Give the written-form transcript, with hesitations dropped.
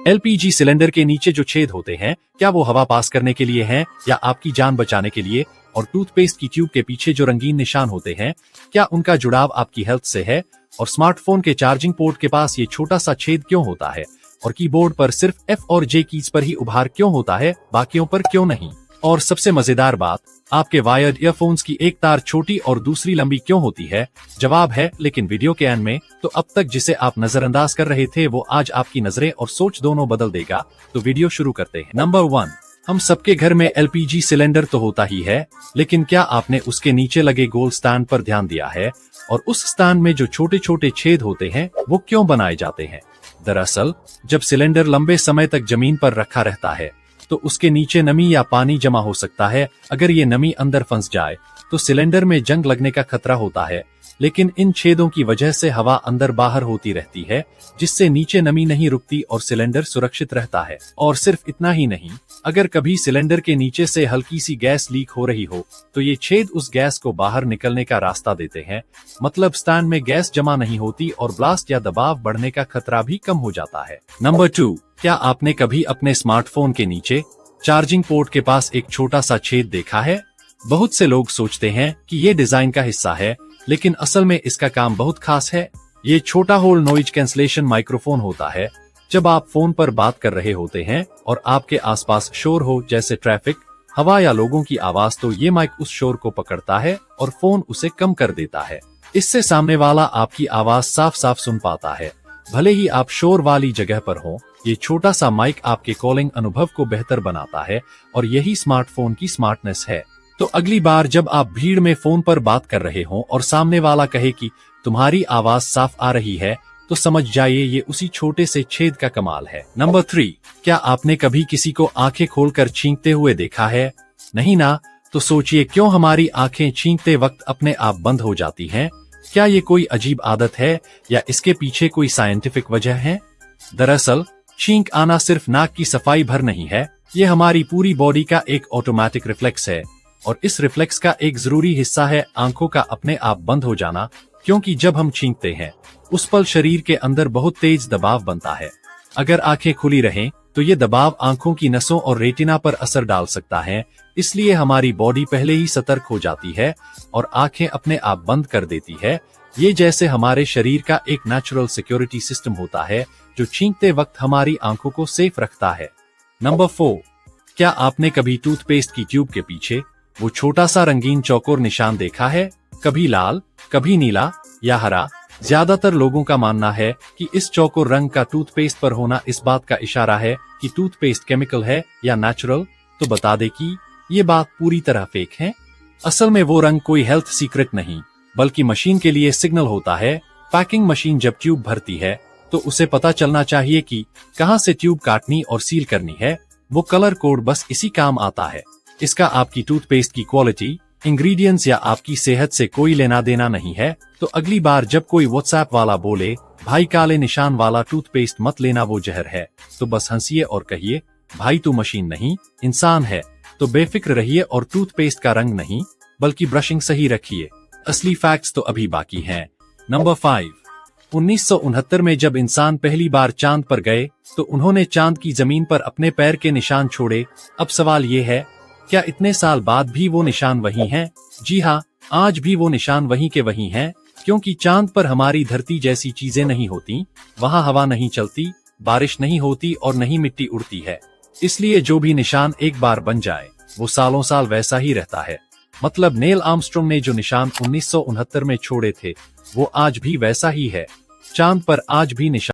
LPG cylinder के नीचे जो छेद होते हैं, क्या वो हवा पास करने के लिए हैं या आपकी जान बचाने के लिए? और टूथपेस्ट की ट्यूब के पीछे जो रंगीन निशान होते हैं, क्या उनका जुड़ाव आपकी हेल्थ से है? और स्मार्टफोन के चार्जिंग पोर्ट के पास ये छोटा सा छेद क्यों होता है? और कीबोर्ड पर सिर्फ F और J कीज पर ही उभार क्यों होता है, बाकियों पर क्यों नहीं? और सबसे मजेदार बात, आपके वायर्ड ईयरफोन्स की एक तार छोटी और दूसरी लंबी क्यों होती है? जवाब है लेकिन वीडियो के एंड में। तो अब तक जिसे आप नजरअंदाज कर रहे थे वो आज आपकी नजरें और सोच दोनों बदल देगा। तो वीडियो शुरू करते हैं। नंबर 1, हम सबके घर में एलपीजी सिलेंडर तो होता ही है, लेकिन क्या आपने उसके नीचे लगे गोल स्टैंड पर ध्यान दिया है? और उस स्टैंड में जो छोटे छोटे छेद होते हैं वो क्यों बनाए जाते हैं? दरअसल जब सिलेंडर लंबे समय तक जमीन पर रखा रहता है तो उसके नीचे नमी या पानी जमा हो सकता है। अगर ये नमी अंदर फंस जाए तो सिलेंडर में जंग लगने का खतरा होता है। लेकिन इन छेदों की वजह से हवा अंदर बाहर होती रहती है, जिससे नीचे नमी नहीं रुकती और सिलेंडर सुरक्षित रहता है। और सिर्फ इतना ही नहीं, अगर कभी सिलेंडर के नीचे से हल्की सी गैस लीक हो रही हो तो ये छेद उस गैस को बाहर निकलने का रास्ता देते हैं। मतलब स्टैंड में गैस जमा नहीं होती और ब्लास्ट या दबाव बढ़ने का खतरा भी कम हो जाता है। नंबर 2, क्या आपने कभी अपने स्मार्टफोन के नीचे चार्जिंग पोर्ट के पास एक छोटा सा छेद देखा है? बहुत से लोग सोचते हैं कि ये डिजाइन का हिस्सा है, लेकिन असल में इसका काम बहुत खास है। ये छोटा होल नॉइज कैंसलेशन माइक्रोफोन होता है। जब आप फोन पर बात कर रहे होते हैं और आपके आसपास शोर हो, जैसे ट्रैफिक, हवा या लोगों की आवाज, तो ये माइक उस शोर को पकड़ता है और फोन उसे कम कर देता है। इससे सामने वाला आपकी आवाज साफ साफ सुन पाता है, भले ही आप शोर वाली जगह पर हो। ये छोटा सा माइक आपके कॉलिंग अनुभव को बेहतर बनाता है और यही स्मार्टफोन की स्मार्टनेस है। तो अगली बार जब आप भीड़ में फोन पर बात कर रहे हो और सामने वाला कहे कि तुम्हारी आवाज साफ आ रही है, तो समझ जाइए ये उसी छोटे से छेद का कमाल है। नंबर 3, क्या आपने कभी किसी को आंखें खोलकर छींकते हुए देखा है? नहीं ना? तो सोचिए, क्यों हमारी आंखें छींकते वक्त अपने आप बंद हो जाती हैं? क्या ये कोई अजीब आदत है या इसके पीछे कोई साइंटिफिक वजह है? दरअसल छींक आना सिर्फ नाक की सफाई भर नहीं है, ये हमारी पूरी बॉडी का एक ऑटोमेटिक रिफ्लेक्स है। और इस रिफ्लेक्स का एक जरूरी हिस्सा है आंखों का अपने आप बंद हो जाना, क्योंकि जब हम छींकते हैं उस पल शरीर के अंदर बहुत तेज दबाव बनता है। अगर आंखें खुली रहें तो ये दबाव आंखों की नसों और रेटिना पर असर डाल सकता है। इसलिए हमारी बॉडी पहले ही सतर्क हो जाती है और आंखें अपने आप बंद कर देती है। ये जैसे हमारे शरीर का एक नेचुरल सिक्योरिटी सिस्टम होता है जो छींकते वक्त हमारी आंखों को सेफ रखता है। नंबर 4, क्या आपने कभी टूथपेस्ट की ट्यूब के पीछे वो छोटा सा रंगीन चौकोर निशान देखा है? कभी लाल, कभी नीला या हरा। ज्यादातर लोगों का मानना है कि इस चौकोर रंग का टूथपेस्ट पर होना इस बात का इशारा है कि टूथपेस्ट केमिकल है या नेचुरल। तो बता दे कि ये बात पूरी तरह फेक है। असल में वो रंग कोई हेल्थ सीक्रेट नहीं, बल्कि मशीन के लिए सिग्नल होता है। पैकिंग मशीन जब ट्यूब भरती है तो उसे पता चलना चाहिए कि कहां से ट्यूब काटनी और सील करनी है। वो कलर कोड बस इसी काम आता है। इसका आपकी टूथपेस्ट की क्वालिटी, इंग्रेडिएंट्स या आपकी सेहत से कोई लेना देना नहीं है। तो अगली बार जब कोई व्हाट्सएप वाला बोले भाई काले निशान वाला टूथपेस्ट मत लेना, वो जहर है, तो बस हंसिए और कहिए भाई तू मशीन नहीं इंसान है। तो बेफिक्र रहिए और टूथपेस्ट का रंग नहीं बल्कि ब्रशिंग सही रखिए। असली फैक्ट्स तो अभी बाकी हैं। नंबर 5, 1969 में जब इंसान पहली बार चांद पर गए तो उन्होंने चांद की जमीन पर अपने पैर के निशान छोड़े। अब सवाल ये है, क्या इतने साल बाद भी वो निशान वही हैं? जी हाँ, आज भी वो निशान वहीं के वहीं हैं, क्योंकि चांद पर हमारी धरती जैसी चीजें नहीं होती। वहाँ हवा नहीं चलती, बारिश नहीं होती और नहीं मिट्टी उड़ती है। इसलिए जो भी निशान एक बार बन जाए वो सालों साल वैसा ही रहता है। मतलब नील आर्मस्ट्रांग ने जो निशान 1969 में छोड़े थे वो आज भी वैसा ही है। चांद पर आज भी निशान